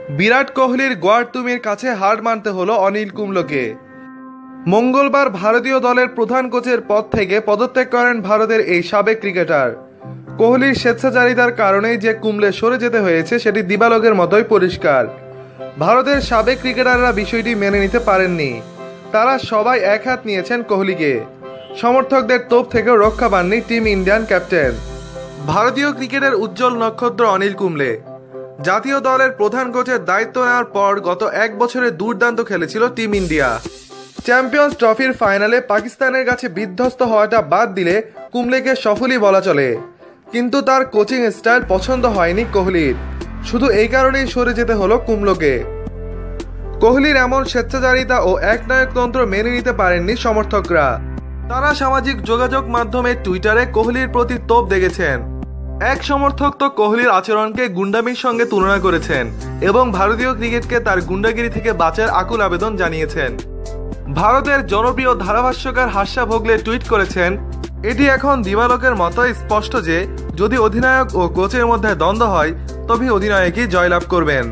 বিরাট কোহলির গোয়ার্তুমির কাছে হার মানতে হলো অনিল কুম্বলেকে। মঙ্গলবার ভারতীয় দলের প্রধান কোচের পদ থেকে পদত্যাগ করেন ভারতের এই সাবেক ক্রিকেটার। কোহলির স্বেচ্ছাচারিতার কারণেই যে কুম্বলে সরে যেতে হয়েছে সেটি দিবালোকের মতোই পরিষ্কার। ভারতের সাবেক ক্রিকেটাররা বিষয়টি মেনে নিতে পারেননি। তারা সবাই একহাত নিয়েছেন কোহলিকে। সমর্থকদের তোপ থেকেও রক্ষা পাননি টিম ইন্ডিয়ান ক্যাপ্টেন। ভারতীয় ক্রিকেটের উজ্জ্বল নক্ষত্র অনিল কুম্বলে জাতীয় দলের প্রধান কোচের দায়িত্ব নেওয়ার পর গত এক বছরে দুর্দান্ত খেলেছিল টিম ইন্ডিয়া। চ্যাম্পিয়ন্স ট্রফির ফাইনালে পাকিস্তানের কাছে বিধ্বস্ত হওয়াটা বাদ দিলে কুম্বলেকে সফলই বলা চলে। কিন্তু তার কোচিং স্টাইল পছন্দ হয়নি কোহলির। শুধু এই কারণেই সরে যেতে হলো কুম্বলেকে। কোহলির এমন স্বেচ্ছাচারিতা ও একনায়কতন্ত্র মেনে নিতে পারেননি সমর্থকরা। তারা সামাজিক যোগাযোগ মাধ্যমে টুইটারে কোহলির প্রতি তোপ দেখেছেন। এক সমর্থক তো কোহলির আচরণকে গুন্ডামির সঙ্গে তুলনা করেছেন এবং ভারতীয় ক্রিকেটকে তার গুন্ডাগিরি থেকে বাঁচার আকুল আবেদন জানিয়েছেন। ভারতের জনপ্রিয় ধারাভাষ্যকার হাস্যা ভোগলে টুইট করেছেন, এটি এখন দিবালোকের মতোই স্পষ্ট যে যদি অধিনায়ক ও কোচের মধ্যে দ্বন্দ্ব হয় তবে অধিনায়কই জয়লাভ করবেন।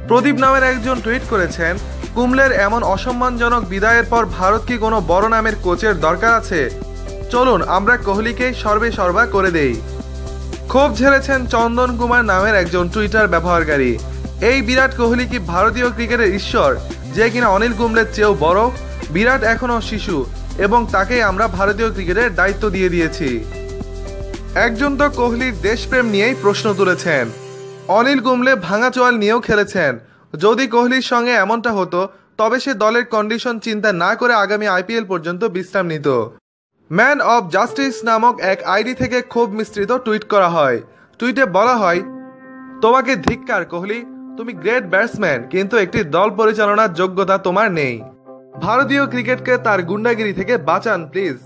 প্রদীপ নামের একজন টুইট করেছেন, কুম্বলের এমন অসম্মানজনক বিদায়ের পর ভারত কি কোনো বড় নামের কোচের দরকার আছে? চলুন আমরা কোহলিকেই সর্বে সর্বা করে দেই। ক্ষোভ ঝেড়েছেন চন্দন কুমার নামের একজন টুইটার ব্যবহারকারী। এই বিরাট কোহলি কি ভারতীয় ক্রিকেটের ঈশ্বর, যে কিনা অনিল কুম্বলের চেয়েও বড়? বিরাট এখনও শিশু এবং তাকেই আমরা ভারতীয় ক্রিকেটের দায়িত্ব দিয়ে দিয়েছি। একজন তো কোহলির দেশপ্রেম নিয়েই প্রশ্ন তুলেছেন। অনিল কুম্বলে ভাঙা চোয়াল নিয়েও খেলেছেন। যদি কোহলির সঙ্গে এমনটা হতো তবে সে দলের কন্ডিশন চিন্তা না করে আগামী আইপিএল পর্যন্ত বিশ্রাম নিত। ম্যান অব জাস্টিস নামক এক আইডি থেকে ক্ষোভ মিশ্রিত টুইট করা হয়। টুইটে বলা হয়, তোমাকে ধিক্কার কোহলি, তুমি গ্রেট ব্যাটসম্যান কিন্তু একটি দল পরিচালনার যোগ্যতা তোমার নেই। ভারতীয় ক্রিকেটকে তার গুন্ডাগিরি থেকে বাঁচান প্লিজ।